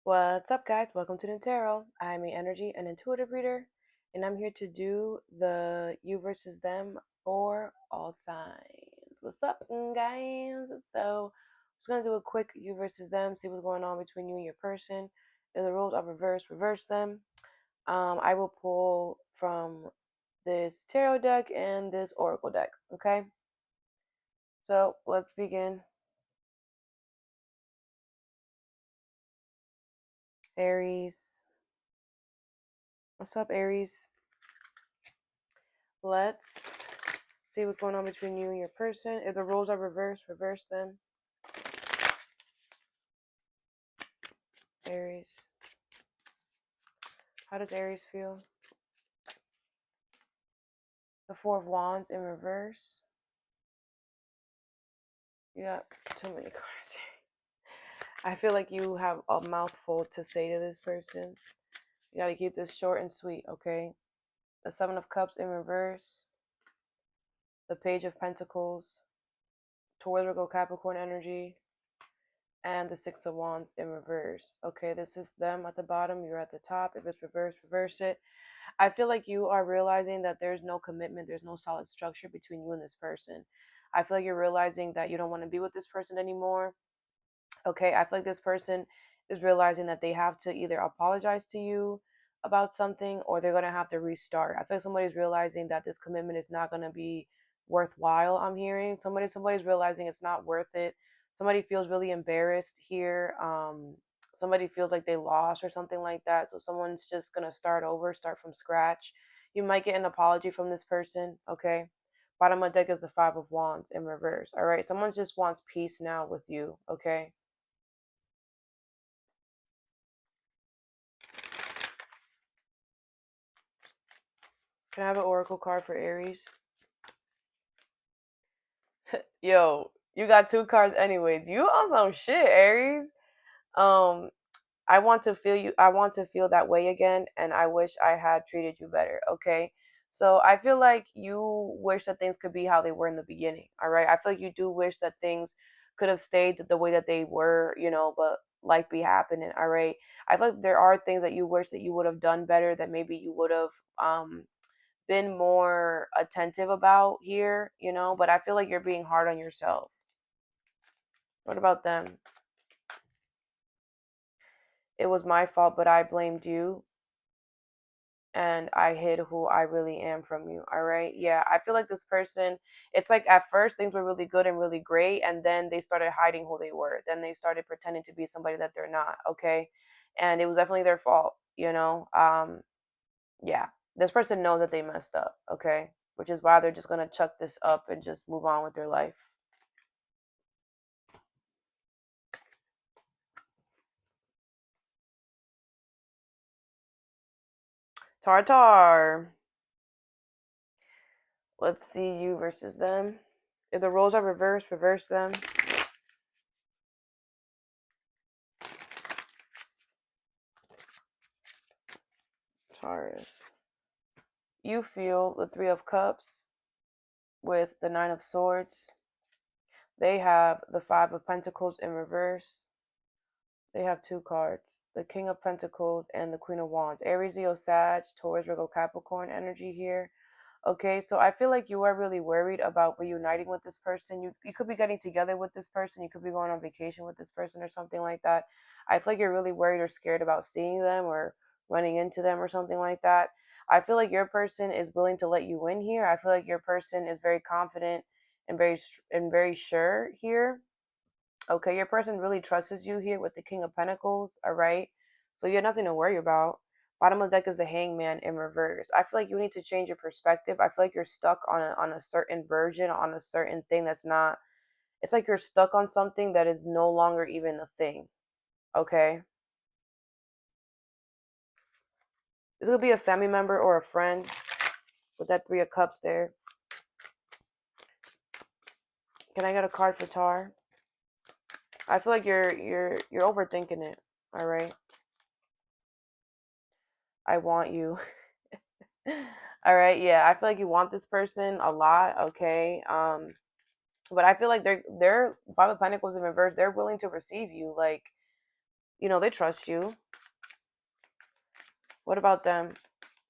What's up, guys? Welcome to Nutarot. I'm an energy and intuitive reader, and I'm here to do the you versus them for all signs. What's up, guys? So, I'm just gonna do a quick you versus them, see what's going on between you and your person. If the rules are reversed, reverse them. I will pull from this tarot deck and this oracle deck. Okay, so let's begin. Aries. What's up, Aries? Let's see what's going on between you and your person. If the roles are reversed, reverse them. Aries. How does Aries feel? The Four of Wands in reverse. You got too many cards here. I feel like you have a mouthful to say to this person. You got to keep this short and sweet, okay? The Seven of Cups in reverse. The Page of Pentacles. Taurus, Virgo, Capricorn energy. And the Six of Wands in reverse. Okay, this is them at the bottom. You're at the top. If it's reversed, reverse it. I feel like you are realizing that there's no commitment, there's no solid structure between you and this person. I feel like you're realizing that you don't want to be with this person anymore. Okay, I feel like this person is realizing that they have to either apologize to you about something or they're going to have to restart. I feel like somebody's realizing that this commitment is not going to be worthwhile. I'm hearing somebody's realizing it's not worth it. Somebody feels really embarrassed here. Somebody feels like they lost or something like that. So someone's just going to start over, start from scratch. You might get an apology from this person, okay? Bottom of the deck is the Five of Wands in reverse, all right? Someone just wants peace now with you, okay? Can I have an oracle card for Aries? Yo, you got two cards anyways. You on some shit, Aries. Um, I want to feel you. I want to feel that way again, and I wish I had treated you better. Okay, so I feel like you wish that things could be how they were in the beginning. All right, I feel like you do wish that things could have stayed the way that they were. But life be happening. All right, I feel like there are things that you wish that you would have done better. That maybe you would have been more attentive about here. But I feel like you're being hard on yourself. What about them? It was my fault, but I blamed you and I hid who I really am from you. All right. Yeah. I feel like this person, it's like at first things were really good and really great. And then they started hiding who they were. Then they started pretending to be somebody that they're not. Okay. And it was definitely their fault. Yeah. This person knows that they messed up. Okay. Which is why they're just going to chuck this up and just move on with their life. Tartar. Let's see you versus them. If the roles are reversed, reverse them. Taurus. You feel the Three of Cups with the Nine of Swords. They have the Five of Pentacles in reverse. They have two cards, the King of Pentacles and the Queen of Wands. Aries, Leo, Sag, Taurus, Virgo, Capricorn energy here. Okay, so I feel like you are really worried about reuniting with this person. You could be getting together with this person. You could be going on vacation with this person or something like that. I feel like you're really worried or scared about seeing them or running into them or something like that. I feel like your person is willing to let you in here. I feel like your person is very confident and very sure here. Okay, your person really trusts you here with the King of Pentacles, all right? So you have nothing to worry about. Bottom of the deck is the Hangman in reverse. I feel like you need to change your perspective. I feel like you're stuck on a certain version, on a certain thing that's not, it's like you're stuck on something that is no longer even a thing, okay? This could be a family member or a friend with that Three of Cups there. Can I get a card for Tar? I feel like you're overthinking it, all right? I want you. All right, yeah, I feel like you want this person a lot, okay? But I feel like they're Five of Pentacles in reverse. They're willing to receive you. Like You know, they trust you. What about them?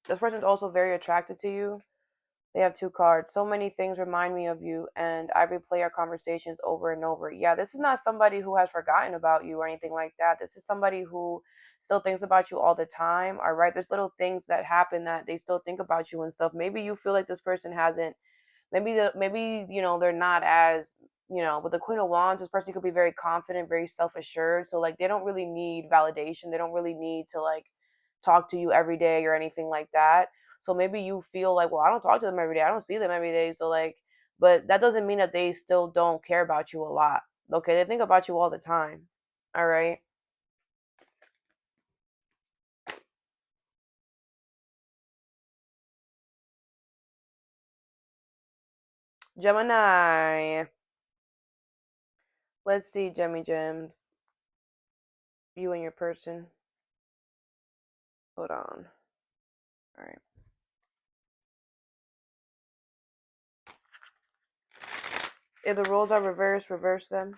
This person's also very attracted to you. They have 2 cards. So many things remind me of you, and I replay our conversations over and over. Yeah, this is not somebody who has forgotten about you or anything like that. This is somebody who still thinks about you all the time. All right, there's little things that happen that they still think about you and stuff. Maybe you feel like this person hasn't. Maybe you know they're not as with the Queen of Wands. This person could be very confident, very self assured. So like they don't really need validation. They don't really need to like talk to you every day or anything like that. So maybe you feel like, well, I don't talk to them every day. I don't see them every day. So like, but that doesn't mean that they still don't care about you a lot. Okay, they think about you all the time. All right. Gemini. Let's see, Gemmy Gems. You and your person. Hold on. All right. If the roles are reversed, reverse them.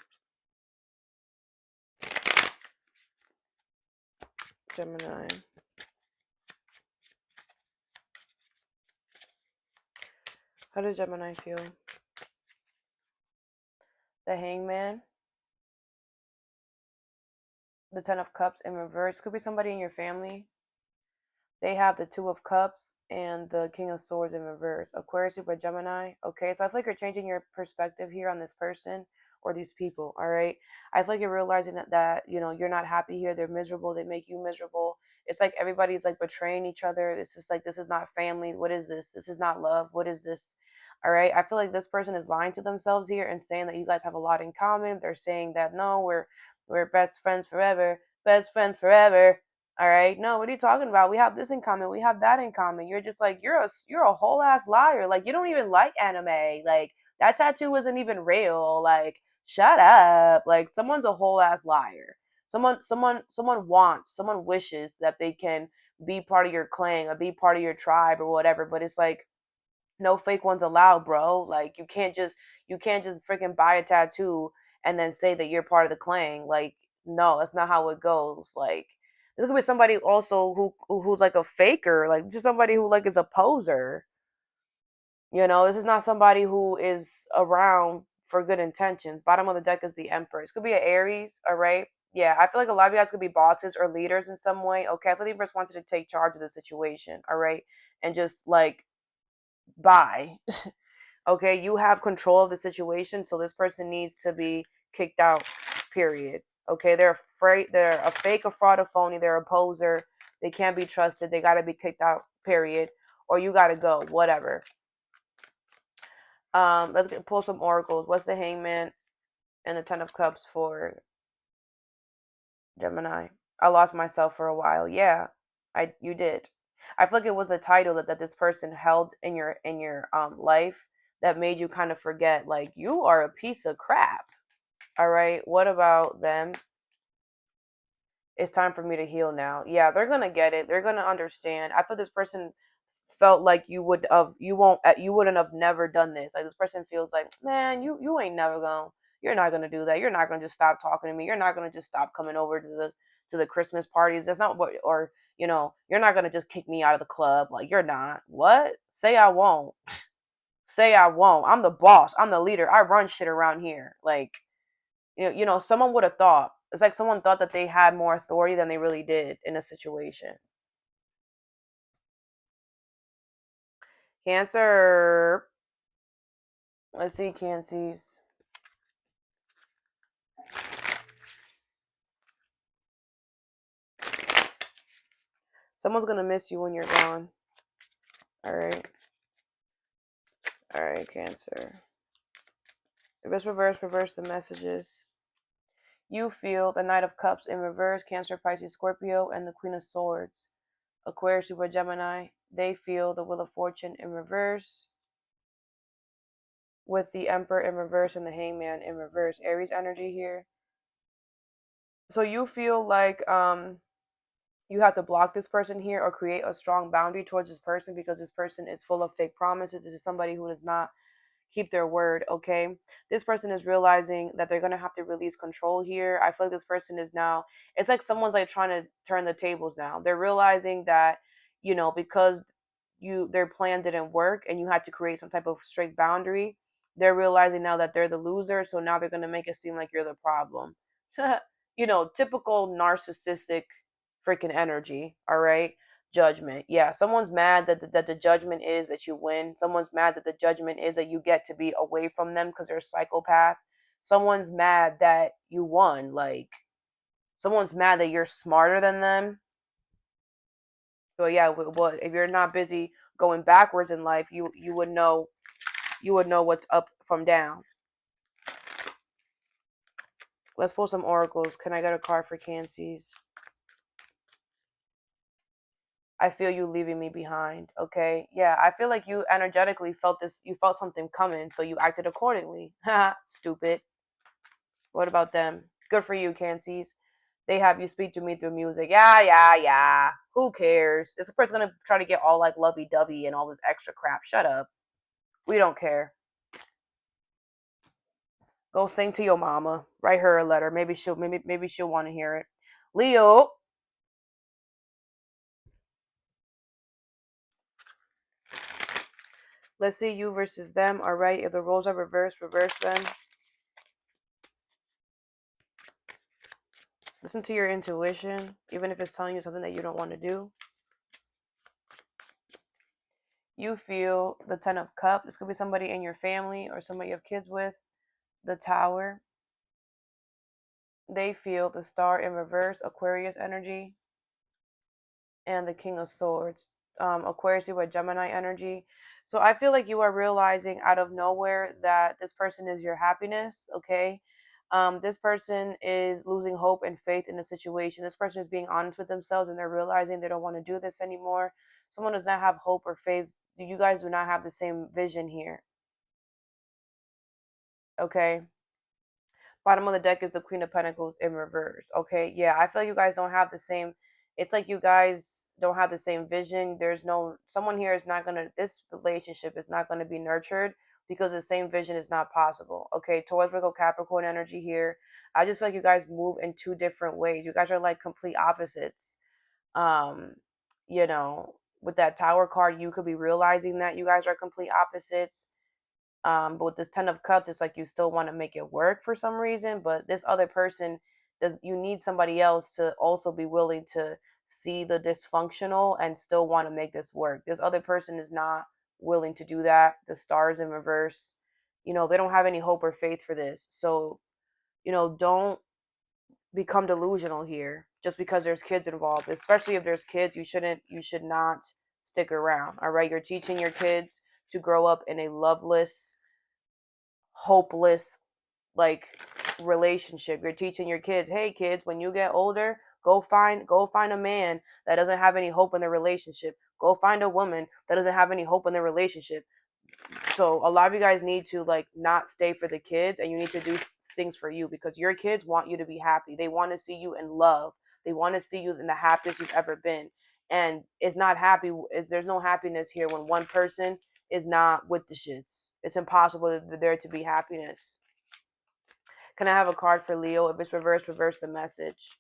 Gemini. How does Gemini feel? The Hangman. The Ten of Cups in reverse. Could be somebody in your family. They have the Two of Cups and the King of Swords in reverse. Aquarius, Libra, Gemini. Okay, so I feel like you're changing your perspective here on this person or these people. All right, I feel like you're realizing that you're not happy here. They're miserable. They make you miserable. It's like everybody's like betraying each other. It's just like, this is not family. What is this? This is not love. What is this? All right, I feel like this person is lying to themselves here and saying that you guys have a lot in common. They're saying that no, we're best friends forever, best friends forever. All right. No, what are you talking about? We have this in common. We have that in common. You're just like, you're a whole ass liar. Like, you don't even like anime. Like, that tattoo isn't even real. Like, shut up. Like, someone's a whole ass liar. Someone wishes that they can be part of your clan or be part of your tribe or whatever, but it's like no fake ones allowed, bro. Like, you can't just freaking buy a tattoo and then say that you're part of the clan. Like, no, that's not how it goes. Like, this could be somebody also who's like a faker, like just somebody who like is a poser. This is not somebody who is around for good intentions. Bottom of the deck is the Empress. Could be an Aries, all right? Yeah, I feel like a lot of you guys could be bosses or leaders in some way. Okay, I feel like the Empress wanted to take charge of the situation, all right? And just like bye. Okay, you have control of the situation, so this person needs to be kicked out, period. Okay, they're afraid, they're a fake, a fraud, a phony, they're a poser, they can't be trusted, they gotta be kicked out, period. Or you gotta go, whatever. Pull some oracles. What's the Hangman and the Ten of Cups for Gemini? I lost myself for a while. Yeah, you did. I feel like it was the title that this person held in your life that made you kind of forget, like, you are a piece of crap. All right, what about them? It's time for me to heal now. Yeah, they're gonna get it. They're gonna understand. I feel this person felt like you wouldn't have never done this. Like, this person feels like, man, you ain't never gonna, you're not gonna do that. You're not gonna just stop talking to me. You're not gonna just stop coming over to the Christmas parties. That's not what, or you're not gonna just kick me out of the club. Like, you're not. What? Say I won't. Say I won't. I'm the boss. I'm the leader. I run shit around here. Like, someone would have thought. It's like someone thought that they had more authority than they really did in a situation. Cancer. Let's see, Cancies. Someone's gonna miss you when you're gone. All right. All right, Cancer. If it's reverse the messages. You feel the Knight of Cups in reverse, Cancer, Pisces, Scorpio, and the Queen of Swords. Aquarius, Libra, Gemini. They feel the Wheel of Fortune in reverse, with the Emperor in reverse and the Hangman in reverse. Aries energy here. So you feel like you have to block this person here or create a strong boundary towards this person because this person is full of fake promises. This is somebody who does not keep their word, okay? This person is realizing that they're going to have to release control here. I feel like this person is now, it's like someone's like trying to turn the tables now. They're realizing that, because their plan didn't work and you had to create some type of strict boundary, they're realizing now that they're the loser, so now they're going to make it seem like you're the problem. Typical narcissistic freaking energy, all right? Judgment. Yeah, someone's mad that the judgment is that you win. Someone's mad that the judgment is that you get to be away from them because they're a psychopath. Someone's mad that you won. Like, someone's mad that you're smarter than them. So yeah, well, if you're not busy going backwards in life, you would know what's up from down. Let's pull some oracles. Can I get a card for Cancies? I feel you leaving me behind. Okay. Yeah, I feel like you energetically felt this. You felt something coming, so you acted accordingly. Ha, stupid. What about them? Good for you, Cancies. They have you speak to me through music. Yeah, yeah, yeah. Who cares? This person's gonna try to get all like lovey dovey and all this extra crap. Shut up. We don't care. Go sing to your mama. Write her a letter. Maybe she'll want to hear it. Leo. Let's see you versus them. All right. If the roles are reversed, reverse them. Listen to your intuition, even if it's telling you something that you don't want to do. You feel the Ten of Cups. This could be somebody in your family or somebody you have kids with. The Tower. They feel the Star in reverse, Aquarius energy, and the King of Swords. Aquarius, you have Gemini energy. So I feel like you are realizing out of nowhere that this person is your happiness, okay? This person is losing hope and faith in the situation. This person is being honest with themselves and they're realizing they don't want to do this anymore. Someone does not have hope or faith. You guys do not have the same vision here, okay? Bottom of the deck is the Queen of Pentacles in reverse. Okay, yeah, I feel like you guys don't have the same. It's like you guys don't have the same vision. There's no someone here is not gonna. This relationship is not gonna be nurtured because the same vision is not possible. Okay, Taurus, Virgo, Capricorn energy here. I just feel like you guys move in two different ways. You guys are like complete opposites. Um, with that Tower card, you could be realizing that you guys are complete opposites. But with this Ten of Cups, it's like you still want to make it work for some reason. But this other person you need somebody else to also be willing to see the dysfunctional and still want to make this work. This other person is not willing to do that. The Stars in reverse. They don't have any hope or faith for this. So, don't become delusional here just because there's kids involved. Especially if there's kids, you should not stick around. All right. You're teaching your kids to grow up in a loveless, hopeless like relationship. You're teaching your kids, hey kids, when you get older, go find a man that doesn't have any hope in the relationship. Go find a woman that doesn't have any hope in the relationship. So a lot of you guys need to like not stay for the kids and you need to do things for you because your kids want you to be happy. They want to see you in love. They want to see you in the happiest you've ever been. And it's not happy. There's no happiness here when one person is not with the shits. It's impossible for there to be happiness. Can I have a card for Leo? If it's reversed, reverse the message.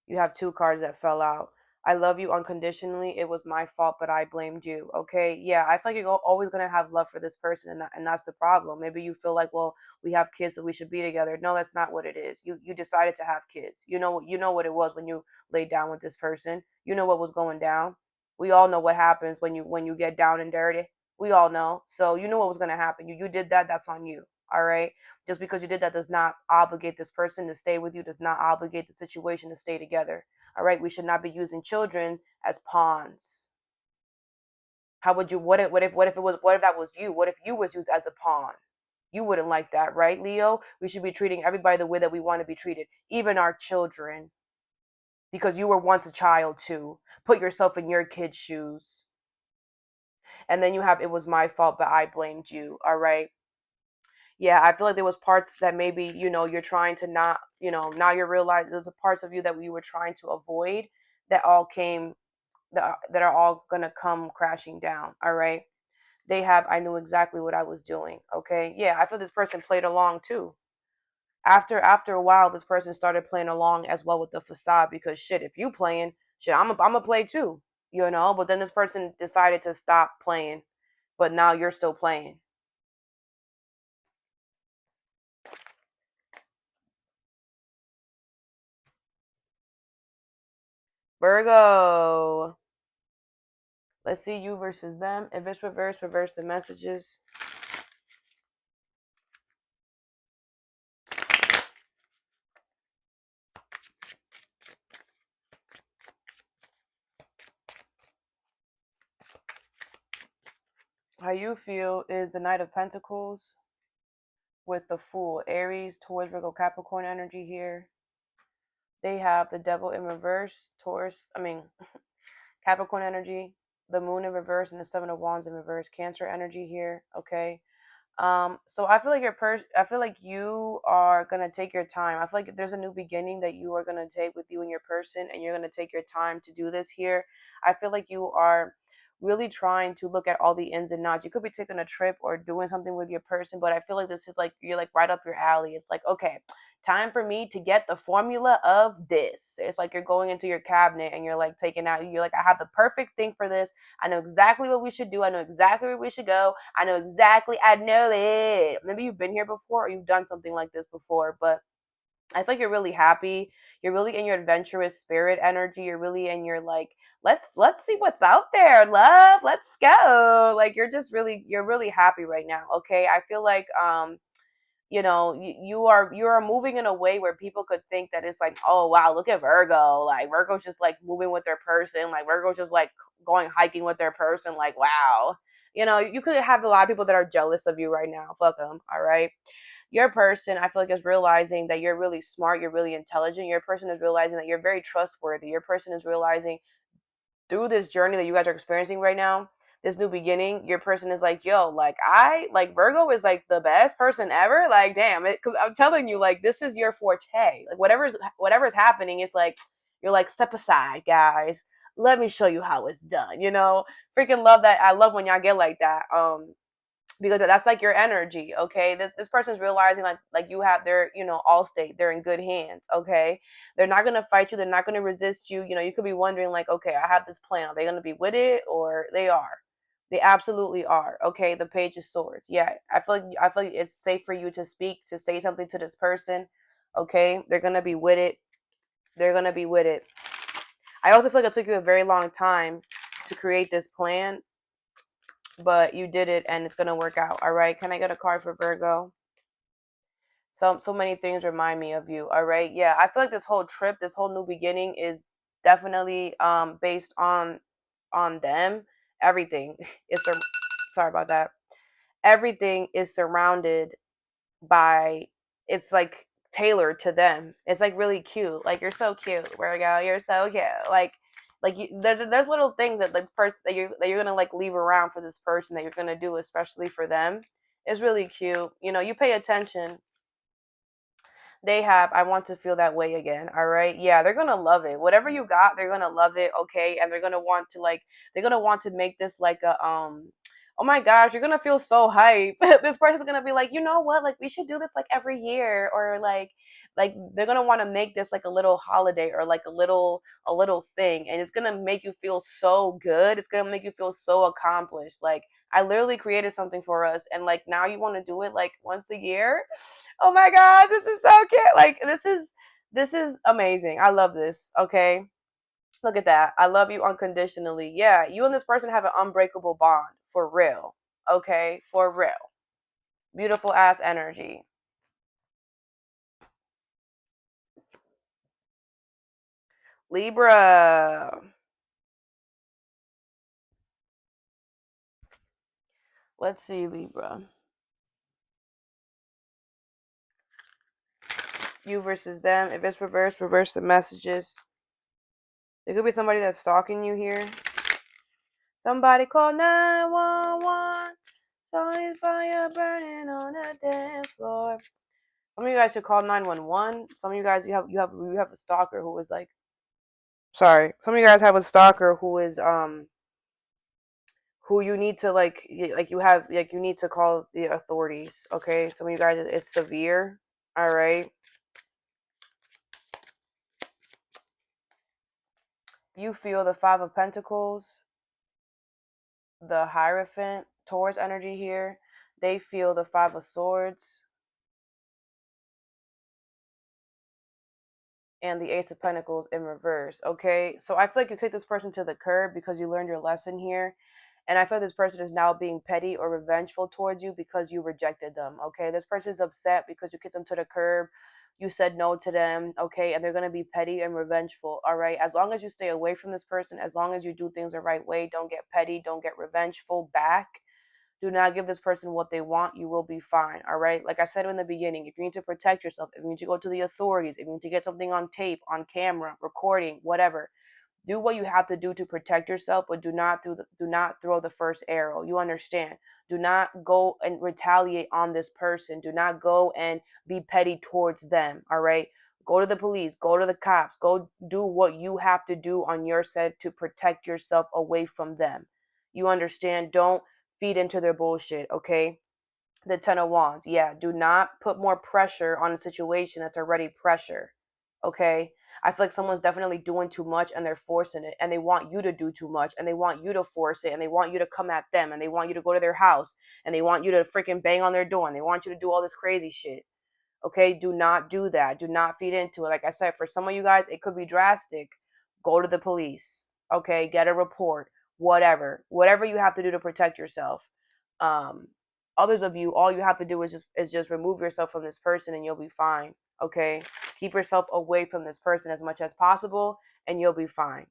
You have two cards that fell out. I love you unconditionally. It was my fault, but I blamed you. Okay, yeah, I feel like you're always gonna have love for this person, and that's the problem. Maybe you feel like, well, we have kids, so we should be together. No, that's not what it is. You decided to have kids. You know what it was when you laid down with this person. You know what was going down. We all know what happens when you get down and dirty. We all know. So you know what was gonna happen. You did that. That's on you. All right. Just because you did that does not obligate this person to stay with you. Does not obligate the situation to stay together. All right, we should not be using children as pawns. How would you? What if that was you? What if you was used as a pawn? You wouldn't like that, right, Leo? We should be treating everybody the way that we want to be treated, even our children, because you were once a child too. Put yourself in your kid's shoes, and then you have it was my fault, but I blamed you. All right. Yeah, I feel like there was parts that maybe you're trying to not now you're realizing there's parts of you that we were trying to avoid that all came that are all gonna come crashing down. All right. They have, I knew exactly what I was doing. Okay. Yeah, I feel this person played along too. After a while, this person started playing along as well with the facade, because shit, if you playing, shit, I'm a play too, you know. But then this person decided to stop playing, but now you're still playing. Virgo. Let's see you versus them. If it's reverse, reverse the messages. How you feel is the Knight of Pentacles with the Fool. Aries, Taurus, Virgo, Capricorn energy here. They have the Devil in reverse, Capricorn energy, the Moon in reverse, and the Seven of Wands in reverse. Cancer energy here, okay? So I feel like I feel like you are gonna take your time. I feel like there's a new beginning that you are gonna take with you and your person, and you're gonna take your time to do this here. I feel like you are really trying to look at all the ins and outs. You could be taking a trip or doing something with your person, but I feel like this is like you're like right up your alley. It's like, okay, time for me to get the formula of this. It's like you're going into your cabinet and you're like taking out, you're like, I have the perfect thing for this. I know exactly what we should do. I know exactly where we should go. I know it. Maybe you've been here before or you've done something like this before, but I feel like you're really happy. You're really in your adventurous spirit energy. You're really in your like, let's see what's out there, love. Let's go. Like you're really happy right now. Okay. I feel like you know, you are moving in a way where people could think that it's like, oh wow, look at Virgo. Like Virgo's just like moving with their person. Like Virgo's just like going hiking with their person. Like wow. You know, you could have a lot of people that are jealous of you right now. Fuck them. All right. Your person, I feel like, is realizing that you're really smart, you're really intelligent. Your person is realizing that you're very trustworthy. Your person is realizing through this journey that you guys are experiencing right now, this new beginning, your person is like, yo, like I like Virgo is like the best person ever. Like, damn it, because I'm telling you, like, this is your forte. Like, whatever's happening, it's like you're like, step aside, guys. Let me show you how it's done. You know, freaking love that. I love when y'all get like that. Because that's like your energy. Okay, this person's realizing like you have their, you know, all state, they're in good hands. Okay, they're not going to fight you, they're not going to resist you. You know, you could be wondering like, okay, I have this plan, are they going to be with it? Or they are, they absolutely are. Okay, the Page of Swords. Yeah, I feel like it's safe for you to speak, to say something to this person. Okay, they're going to be with it, they're going to be with it. I also feel like it took you a very long time to create this plan, but you did it and it's gonna work out. All right. Can I get a card for Virgo? So many things remind me of you. All right. Yeah. I feel like this whole trip, this whole new beginning is definitely based on them. Everything is sorry about that. Everything is surrounded by, it's like tailored to them. It's like really cute. Like you're so cute, Virgo. You're so cute. Like there's little things that the person that you're gonna like leave around for this person that you're gonna do especially for them. It's really cute. You know, you pay attention. They have, I want to feel that way again. All right. Yeah, they're gonna love it. Whatever you got, they're gonna love it. Okay. And they're gonna want to make this like a oh my gosh, you're gonna feel so hype. This person's gonna be like, you know what, like we should do this like every year, or like they're gonna want to make this like a little holiday, or like a little thing, and it's gonna make you feel so good. It's gonna make you feel so accomplished. Like I literally created something for us, and like now you want to do it like once a year. Oh my god, this is so cute. Like this is amazing. I love this. Okay. Look at that. I love you unconditionally. Yeah, you and this person have an unbreakable bond for real. Okay, for real. Beautiful ass energy. Libra. Let's see, Libra. You versus them. If it's reversed, reverse the messages. There could be somebody that's stalking you here. Somebody call 911. Saw fire burning on the dance floor. Some of you guys should call 911. Some of you guys, you have a stalker who is like, sorry. Some of you guys have a stalker who you need to like you need to call the authorities. Okay, some of you guys, it's severe. All right, you feel the Five of Pentacles, the Hierophant, Taurus energy here. They feel the Five of Swords and the Ace of Pentacles in reverse. Okay, so I feel like you kicked this person to the curb because you learned your lesson here. And I feel this person is now being petty or revengeful towards you because you rejected them. Okay, this person is upset because you kicked them to the curb. You said no to them. Okay, and they're going to be petty and revengeful. All right, as long as you stay away from this person, as long as you do things the right way, don't get petty, don't get revengeful back. Do not give this person what they want. You will be fine. All right. Like I said in the beginning, if you need to protect yourself, if you need to go to the authorities, if you need to get something on tape, on camera, recording, whatever, do what you have to do to protect yourself, but do not throw the first arrow. You understand? Do not go and retaliate on this person. Do not go and be petty towards them. All right. Go to the police. Go to the cops. Go do what you have to do on your side to protect yourself away from them. You understand? Don't feed into their bullshit. Okay. The Ten of Wands. Yeah, do not put more pressure on a situation that's already pressure. Okay? I feel like someone's definitely doing too much and they're forcing it and they want you to do too much and they want you to force it and they want you to come at them and they want you to go to their house and they want you to freaking bang on their door and they want you to do all this crazy shit. Okay? Do not do that. Do not feed into it. Like I said, for some of you guys, it could be drastic. Go to the police. Okay? Get a report. Whatever you have to do to protect yourself. Um, Others of you, all you have to do is just remove yourself from this person and you'll be fine. Okay, keep yourself away from this person as much as possible and you'll be fine.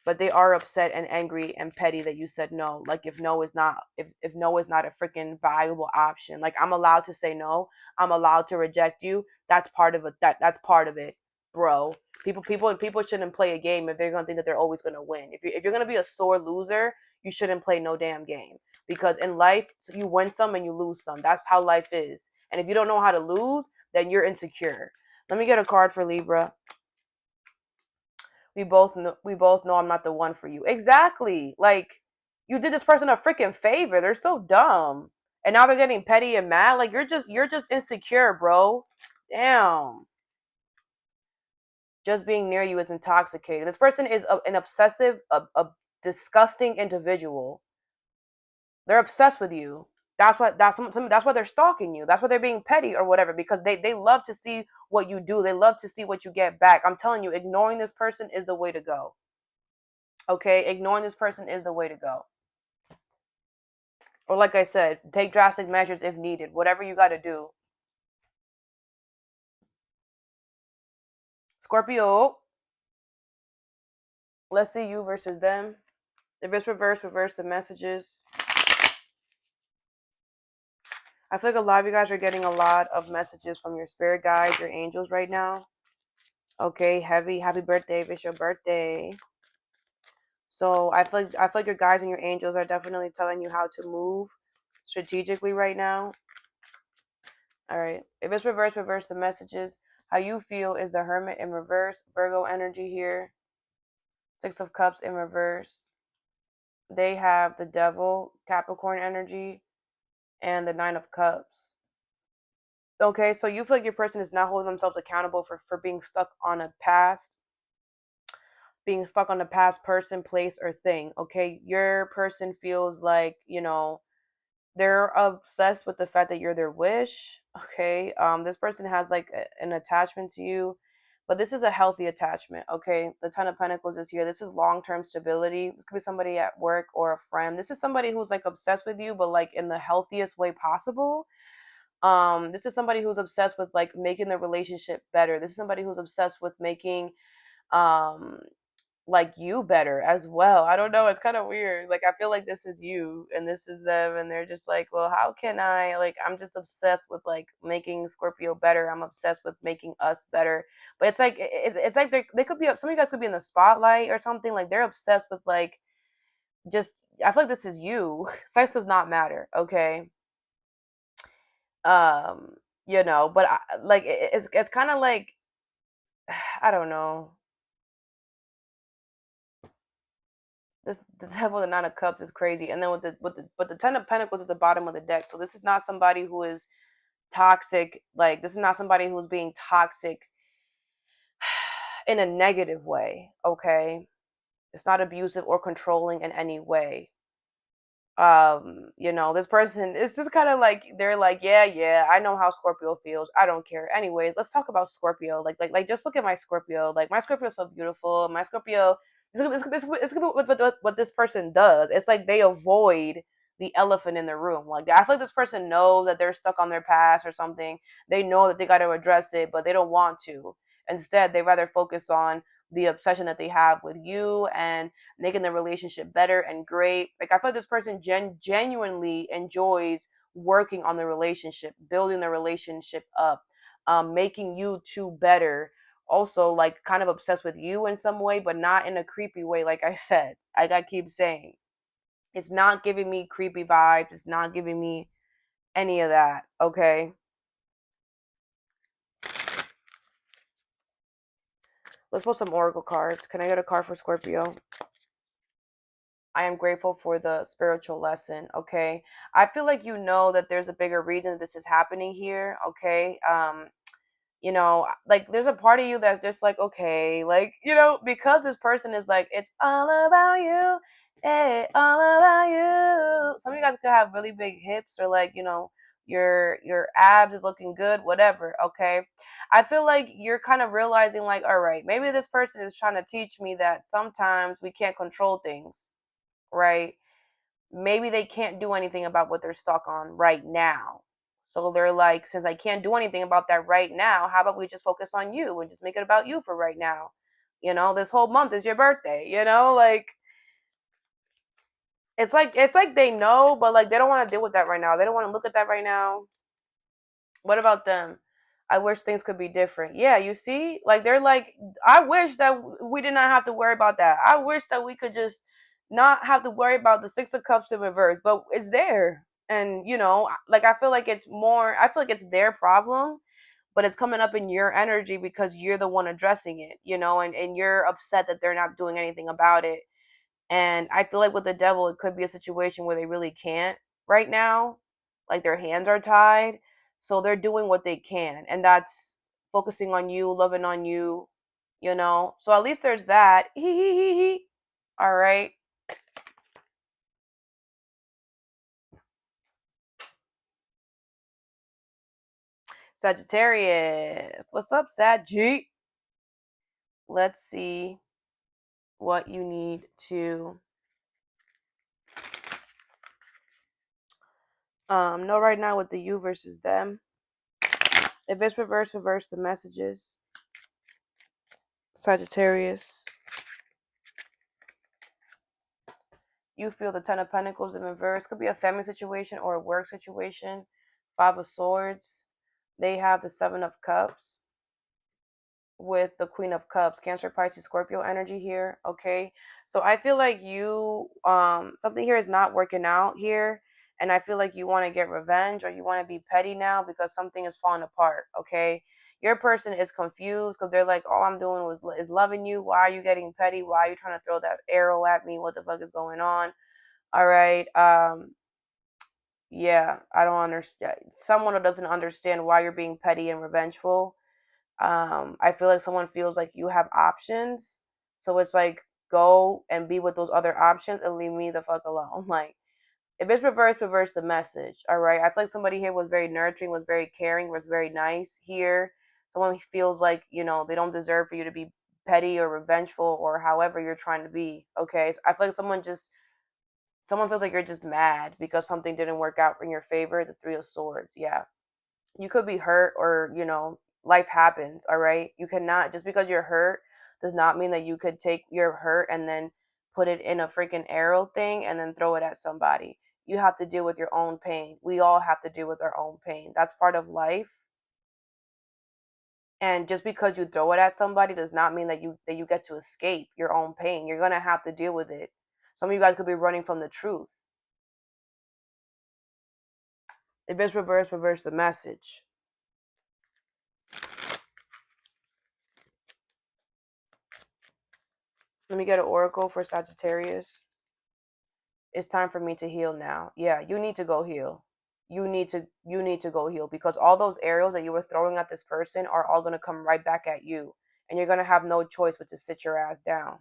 But they are upset and angry and petty that you said no. Like if no is not if no is not a freaking valuable option. Like I'm allowed to say no. I'm allowed to reject you. That's part of it. That's part of it, bro. People shouldn't play a game if they're gonna think that they're always gonna win. If you're gonna be a sore loser, you shouldn't play no damn game. Because in life, you win some and you lose some. That's how life is. And if you don't know how to lose, then you're insecure. Let me get a card for Libra. We both know I'm not the one for you. Exactly. Like you did this person a freaking favor. They're so dumb. And now they're getting petty and mad. Like you're just insecure, bro. Damn. Just being near you is intoxicating. This person is an obsessive, a disgusting individual. They're obsessed with you. That's why they're stalking you. That's why they're being petty or whatever because they love to see what you do. They love to see what you get back. I'm telling you, ignoring this person is the way to go. Okay, ignoring this person is the way to go. Or like I said, take drastic measures if needed. Whatever you got to do. Scorpio, let's see you versus them. If it's reverse the messages. I feel like a lot of you guys are getting a lot of messages from your spirit guides, your angels right now. Okay, happy birthday if it's your birthday. So I feel like your guides and your angels are definitely telling you how to move strategically right now. All right. If it's reverse the messages. How you feel is the Hermit in reverse, Virgo energy here. Six of Cups in reverse. They have the Devil, Capricorn energy, and the Nine of Cups. Okay, so you feel like your person is not holding themselves accountable for being stuck on a past person, place, or thing. Okay, your person feels like, they're obsessed with the fact that you're their wish. Okay, this person has like an attachment to you, but this is a healthy attachment. Okay, the Ten of Pentacles is here. This is long-term stability. This could be somebody at work or a friend. This is somebody who's like obsessed with you, but like in the healthiest way possible. This is somebody who's obsessed with like making the relationship better. This is somebody who's obsessed with making um like you better as well. I don't know, it's kind of weird. Like I feel like this is you and this is them and they're just like, well, how can I, like, I'm just obsessed with like making Scorpio better. I'm obsessed with making us better. But it's like it's like they could be, some of you guys could be in the spotlight or something. Like they're obsessed with like, just, I feel like this is you. Sex does not matter. Okay. um but like it's kind of like, I don't know. the devil, the Nine of Cups is crazy, and then with the Ten of Pentacles at the bottom of the deck. So this is not somebody who is toxic. Like, this is not somebody who's being toxic in a negative way. Okay, it's not abusive or controlling in any way. You know, this person, it's just kind of like, they're like, yeah, I know how Scorpio feels, I don't care. Anyways, let's talk about Scorpio. Like just look at my Scorpio. Like, my Scorpio is so beautiful. My Scorpio, it's gonna be what this person does. It's like they avoid the elephant in the room. Like, I feel like this person knows that they're stuck on their past or something. They know that they got to address it, but they don't want to. Instead, they rather focus on the obsession that they have with you and making the relationship better and great. Like, I feel like this person genuinely enjoys working on the relationship, building the relationship up, making you two better. Also, like, kind of obsessed with you in some way, but not in a creepy way. Like I said, I keep saying, it's not giving me creepy vibes. It's not giving me any of that. Okay. Let's pull some oracle cards. Can I get a card for Scorpio? I am grateful for the spiritual lesson. Okay. I feel like you know that there's a bigger reason that this is happening here. Okay. You know, like, there's a part of you that's just like, okay, like, you know, because this person is like, it's all about you. Hey, all about you. Some of you guys could have really big hips, or, like, you know, your abs is looking good, whatever. Okay. I feel like you're kind of realizing, like, all right, maybe this person is trying to teach me that sometimes we can't control things, right? Maybe they can't do anything about what they're stuck on right now. So they're like, since I can't do anything about that right now, how about we just focus on you and just make it about you for right now? You know, this whole month is your birthday, you know? Like, it's like they know, but, like, they don't want to deal with that right now. They don't want to look at that right now. What about them? I wish things could be different. Yeah, you see? Like, they're like, I wish that we did not have to worry about that. I wish that we could just not have to worry about the Six of Cups in reverse, but it's there. And, you know, like, I feel like it's their problem, but it's coming up in your energy because you're the one addressing it, you know, and you're upset that they're not doing anything about it. And I feel like with the devil, it could be a situation where they really can't right now. Like, their hands are tied. So they're doing what they can. And that's focusing on you, loving on you, you know? So at least there's that. All right. Sagittarius. What's up, Sag? Let's see what you need to know right now with the you versus them. If it's reverse, reverse the messages. Sagittarius. You feel the Ten of Pentacles in reverse. Could be a family situation or a work situation. Five of Swords. They have the Seven of Cups with the Queen of Cups. Cancer, Pisces, Scorpio energy here. Okay. So I feel like you, something here is not working out here. And I feel like you want to get revenge, or you want to be petty now because something is falling apart. Okay. Your person is confused because they're like, all I'm doing is loving you. Why are you getting petty? Why are you trying to throw that arrow at me? What the fuck is going on? All right. Yeah, I don't understand. Someone who doesn't understand why you're being petty and revengeful. I feel like someone feels like you have options. So it's like, go and be with those other options and leave me the fuck alone. Like, if it's reverse, reverse the message. All right. I feel like somebody here was very nurturing, was very caring, was very nice here. Someone who feels like, you know, they don't deserve for you to be petty or revengeful or however you're trying to be. Okay. So I feel like someone feels like you're just mad because something didn't work out in your favor. The Three of Swords. Yeah. You could be hurt, or, you know, life happens. All right. You cannot, just because you're hurt does not mean that you could take your hurt and then put it in a freaking arrow thing and then throw it at somebody. You have to deal with your own pain. We all have to deal with our own pain. That's part of life. And just because you throw it at somebody does not mean that you get to escape your own pain. You're gonna have to deal with it. Some of you guys could be running from the truth. If it's reverse, reverse the message. Let me get an oracle for Sagittarius. It's time for me to heal now. Yeah, you need to go heal. You need to go heal, because all those arrows that you were throwing at this person are all going to come right back at you, and you're going to have no choice but to sit your ass down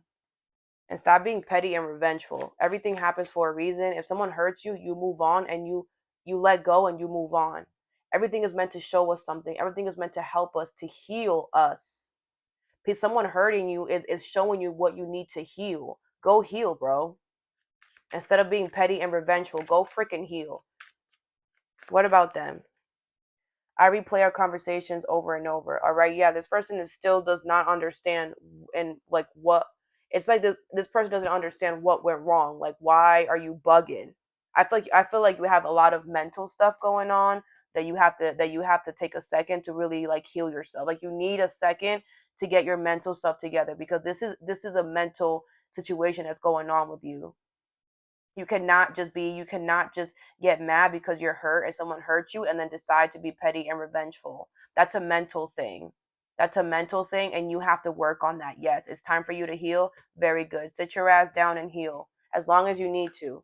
and stop being petty and revengeful. Everything happens for a reason. If someone hurts you, you move on, and you let go and you move on. Everything is meant to show us something. Everything is meant to help us, to heal us. Because someone hurting you is showing you what you need to heal. Go heal, bro. Instead of being petty and revengeful, go freaking heal. What about them? I replay our conversations over and over. All right, yeah, this person is still does not understand, and like what it's like this person doesn't understand what went wrong. Like, why are you bugging? I feel like you have a lot of mental stuff going on that you have to take a second to really like heal yourself. Like, you need a second to get your mental stuff together, because this is a mental situation that's going on with you. You cannot just get mad because you're hurt and someone hurt you and then decide to be petty and revengeful. That's a mental thing. That's a mental thing, and you have to work on that. Yes, it's time for you to heal. Very good. Sit your ass down and heal as long as you need to.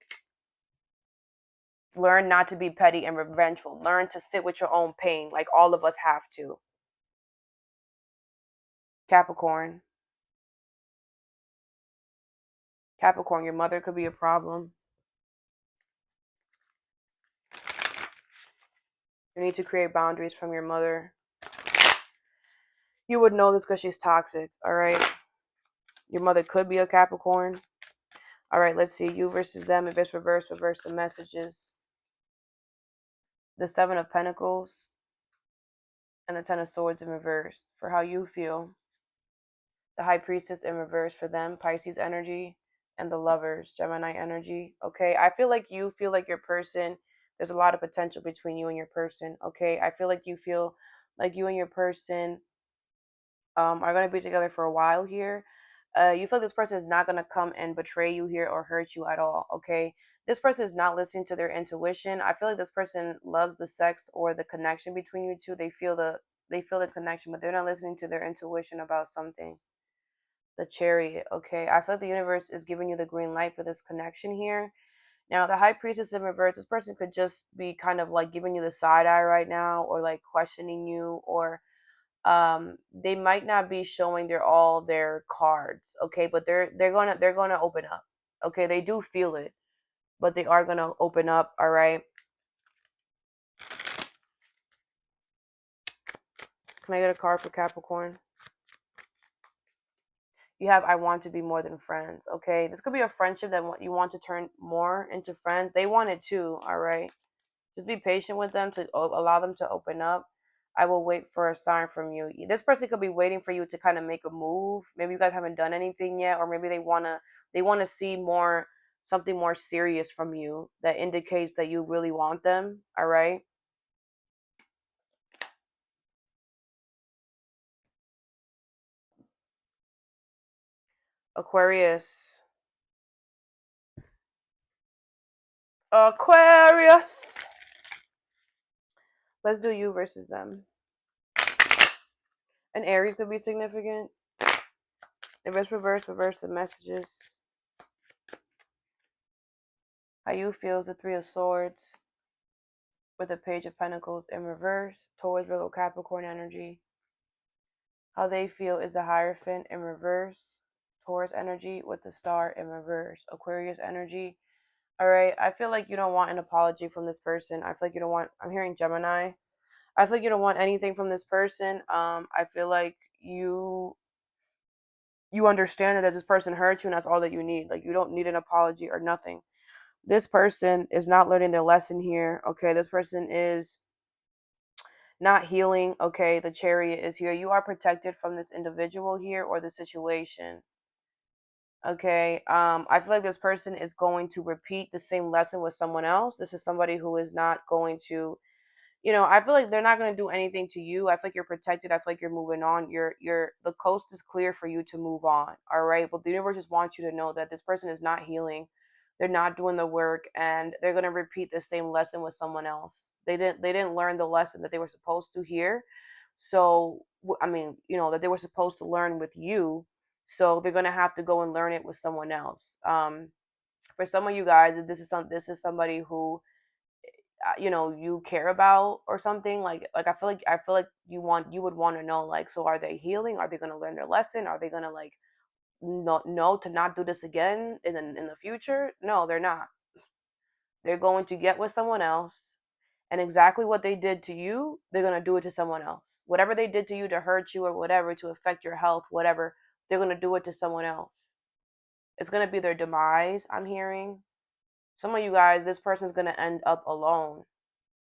Learn not to be petty and revengeful. Learn to sit with your own pain, like all of us have to. Capricorn. Capricorn, your mother could be a problem. You need to create boundaries from your mother. You would know this because she's toxic, all right? Your mother could be a Capricorn. All right, let's see. You versus them. If it's reverse, reverse the messages. The Seven of Pentacles and the Ten of Swords in reverse for how you feel. The High Priestess in reverse for them, Pisces energy, and the Lovers, Gemini energy. Okay, I feel like you feel like your person, there's a lot of potential between you and your person. Okay, I feel like you feel like you and your person are going to be together for a while here. You feel like this person is not going to come and betray you here or hurt you at all. Okay, this person is not listening to their intuition. I feel like this person loves the sex or the connection between you two. They feel the connection, but they're not listening to their intuition about something. The Chariot. Okay, I feel like the universe is giving you the green light for this connection here. Now, the High Priestess in reverse, this person could just be kind of like giving you the side eye right now, or like questioning you, or they might not be showing their cards, okay, but they're gonna open up. Okay, they do feel it, but they are gonna open up. All right, can I get a card for Capricorn? You have I want to be more than friends. Okay, this could be a friendship that you want to turn more into friends. They want it too. All right, just be patient with them to allow them to open up. I will wait for a sign from you. This person could be waiting for you to kind of make a move. Maybe you guys haven't done anything yet, or maybe they wanna see more, something more serious from you that indicates that you really want them. All right. Aquarius. Aquarius. Let's do you versus them. An Aries could be significant. If it's reverse, reverse the messages. How you feel is the Three of Swords with the Page of Pentacles in reverse. Taurus, Virgo, Capricorn energy. How they feel is the Hierophant in reverse. Taurus energy with the Star in reverse. Aquarius energy. All right. I feel like you don't want an apology from this person. I feel like you don't want. I'm hearing Gemini. I feel like you don't want anything from this person. I feel like you understand that this person hurt you, and that's all that you need. Like, you don't need an apology or nothing. This person is not learning their lesson here. Okay, this person is not healing. Okay, the Chariot is here. You are protected from this individual here or the situation. Okay, I feel like this person is going to repeat the same lesson with someone else. This is somebody who is not going to, I feel like they're not going to do anything to you. I feel like you're protected. I feel like you're moving on. The coast is clear for you to move on. All right, but the universe just wants you to know that this person is not healing. They're not doing the work, and they're going to repeat the same lesson with someone else. They didn't learn the lesson that they were supposed to hear. So I mean, that they were supposed to learn with you. So they're going to have to go and learn it with someone else. For some of you guys, this is somebody who you care about or something. Like I feel like you would want to know, like, so are they healing? Are they going to learn their lesson? Are they going to like know to not do this again in the future? No, they're not. They're going to get with someone else, and exactly what they did to you, they're going to do it to someone else. Whatever they did to you to hurt you or whatever, to affect your health, whatever, they're going to do it to someone else. It's going to be their demise, I'm hearing. Some of you guys, this person's going to end up alone.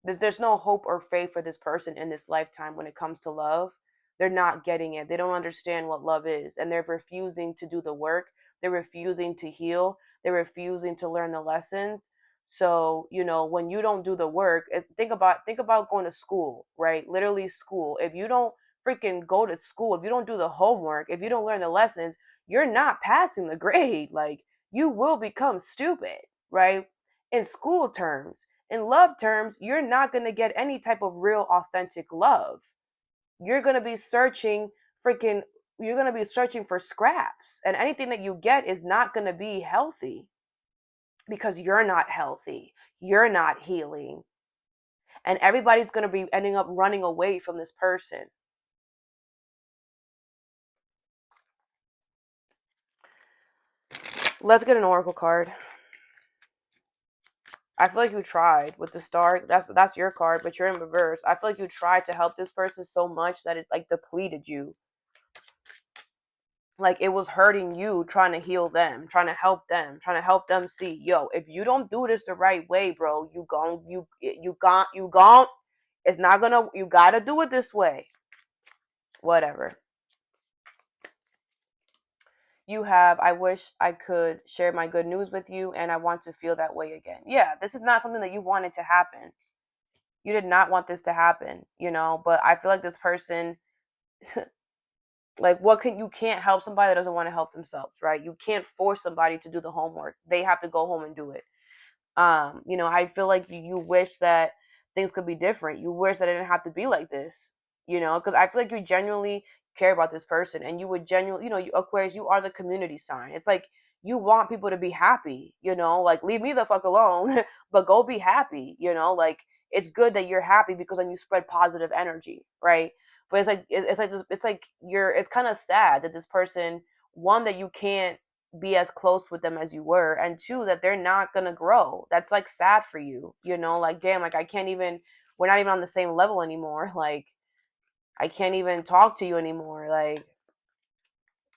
There's no hope or faith for this person in this lifetime when it comes to love. They're not getting it. They don't understand what love is, and they're refusing to do the work. They're refusing to heal. They're refusing to learn the lessons. So, when you don't do the work, think about going to school, right? Literally school. If you don't freaking go to school, if you don't do the homework, if you don't learn the lessons, you're not passing the grade. Like, you will become stupid, right? In school terms. In love terms, you're not going to get any type of real authentic love. You're going to be searching freaking you're going to be searching for scraps, and anything that you get is not going to be healthy because you're not healthy. You're not healing. And everybody's going to be ending up running away from this person. Let's get an oracle card. I feel like you tried with the star. That's your card, but you're in reverse. I feel like you tried to help this person so much that it like depleted you. Like it was hurting you trying to heal them, trying to help them see, yo, if you don't do this the right way, bro, you gon' it's not gonna, you gotta do it this way. Whatever. You have, I wish I could share my good news with you, and I want to feel that way again. Yeah, this is not something that you wanted to happen. You did not want this to happen, but I feel like this person, like, you can't help somebody that doesn't want to help themselves, right? You can't force somebody to do the homework. They have to go home and do it. I feel like you wish that things could be different. You wish that it didn't have to be like this, because I feel like you genuinely care about this person, and you would genuinely, Aquarius, you are the community sign. It's like you want people to be happy, like, leave me the fuck alone, but go be happy, like, it's good that you're happy because then you spread positive energy, right? But it's kind of sad that this person, one, that you can't be as close with them as you were, and two, that they're not gonna grow. That's like sad for you, like, damn, like, I can't even, we're not even on the same level anymore. Like, I can't even talk to you anymore. Like,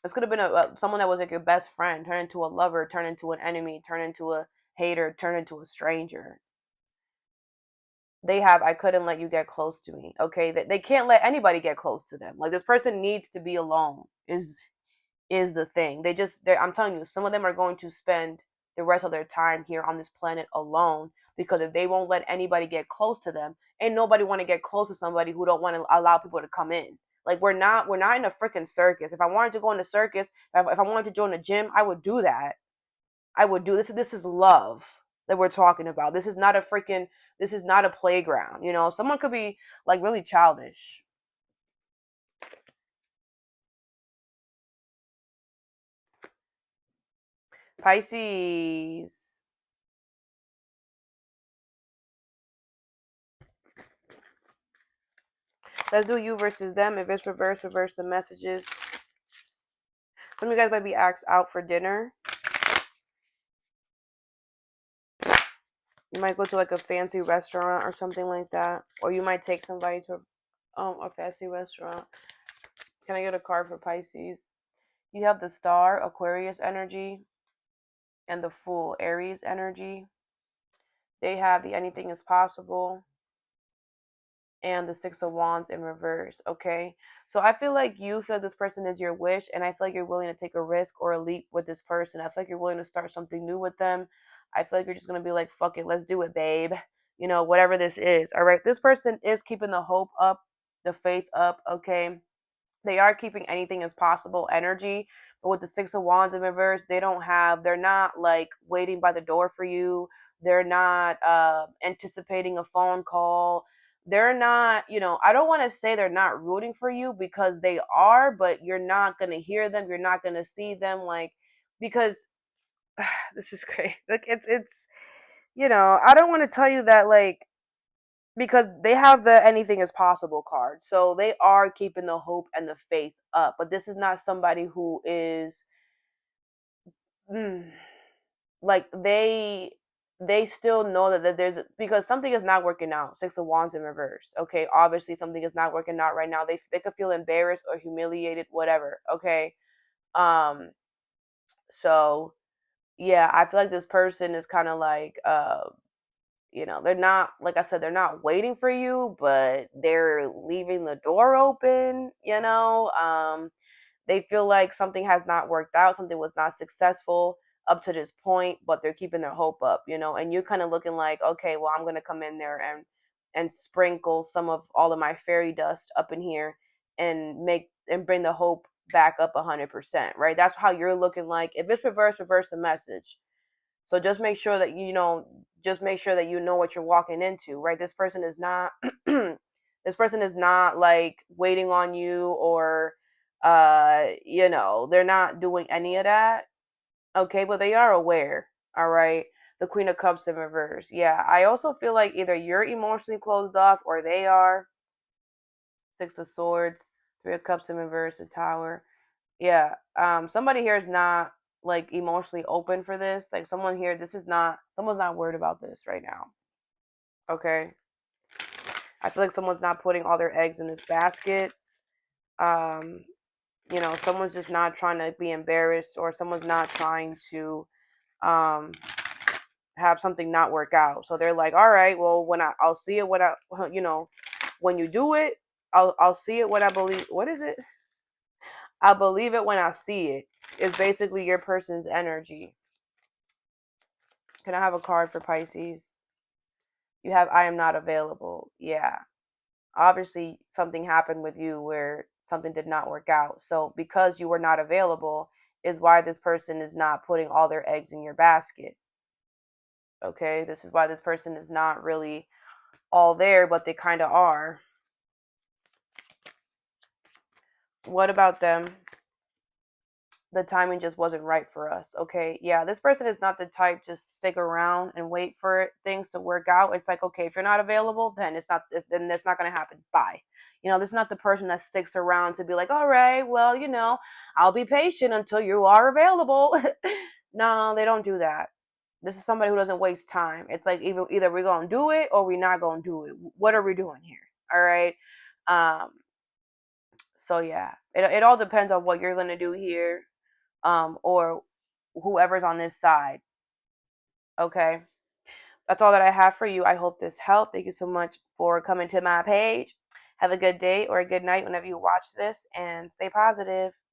this could have been someone that was like your best friend turn into a lover, turn into an enemy, turn into a hater, turn into a stranger. I couldn't let you get close to me. Okay, they can't let anybody get close to them. Like, this person needs to be alone is the thing. I'm telling you, some of them are going to spend the rest of their time here on this planet alone, because if they won't let anybody get close to them, ain't nobody want to get close to somebody who don't want to allow people to come in. Like, we're not in a freaking circus. If I wanted to go in a circus, if I wanted to join a gym, I would do that. I would do this is love that we're talking about. This is not a playground. Someone could be like really childish. Pisces. Let's do you versus them. If it's reverse the messages. Some of you guys might be asked out for dinner. You might go to like a fancy restaurant or something like that. Or you might take somebody to a fancy restaurant. Can I get a card for Pisces? You have the Star, Aquarius energy, and the Fool, Aries energy. They have the Anything is Possible and the Six of Wands in reverse, okay? So I feel like you feel this person is your wish, and I feel like you're willing to take a risk or a leap with this person. I feel like you're willing to start something new with them. I feel like you're just going to be like, fuck it, let's do it, babe. Whatever this is, all right? This person is keeping the hope up, the faith up, okay? They are keeping Anything is Possible energy, but with the Six of Wands in reverse, they're not like waiting by the door for you. They're not anticipating a phone call. They're not, I don't want to say they're not rooting for you, because they are, but you're not going to hear them. You're not going to see them, like, because This is great. Like it's I don't want to tell you that like because they have the anything is possible card. So they are keeping the hope and the faith up. But this is not somebody who is mm, like they still know that there's because something is not working out. Six of Wands in reverse. Okay, obviously something is not working out right now. They could feel embarrassed or humiliated, whatever. Okay. Um so yeah, I feel like this person is kind of like they're not, like I said, they're not waiting for you, but they're leaving the door open. They feel like something has not worked out, something was not successful up to this point, but they're keeping their hope up, and you're kind of looking like, okay, well, I'm gonna come in there and sprinkle some of all of my fairy dust up in here and bring the hope back up 100%, right? That's how you're looking like. If it's reverse the message. So just make sure that you know what you're walking into, right? This person is not this person is not like waiting on you or they're not doing any of that. Okay, but they are aware, all right? The Queen of Cups in reverse. Yeah, I also feel like either you're emotionally closed off or they are. Six of Swords, Three of Cups in reverse, the Tower. Yeah, somebody here is not like emotionally open for this. Like someone's not worried about this right now. Okay, I feel like someone's not putting all their eggs in this basket. um Someone's just not trying to be embarrassed, or someone's not trying to um have something not work out. So they're like, all right, well, I'll see it when when you do it. I'll see it when I believe. What is it? I believe it when I see it. Is basically your person's energy. Can I have a card for Pisces? You have I am not available. Yeah. Obviously, something happened with you where something did not work out. So, because you were not available, is why this person is not putting all their eggs in your basket. Okay. This is why this person is not really all there, but they kind of are. What about them? The timing just wasn't right for us. Okay, yeah, this person is not the type to stick around and wait for things to work out. It's like, okay, if you're not available, then then it's not going to happen. Bye. This is not the person that sticks around to be like, all right, well, I'll be patient until you are available. No, they don't do that. This is somebody who doesn't waste time. It's like either we're going to do it or we're not going to do it. What are we doing here? All right. um so yeah, it all depends on what you're going to do here, or whoever's on this side. Okay. That's all that I have for you. I hope this helped. Thank you so much for coming to my page. Have a good day or a good night whenever you watch this, and stay positive.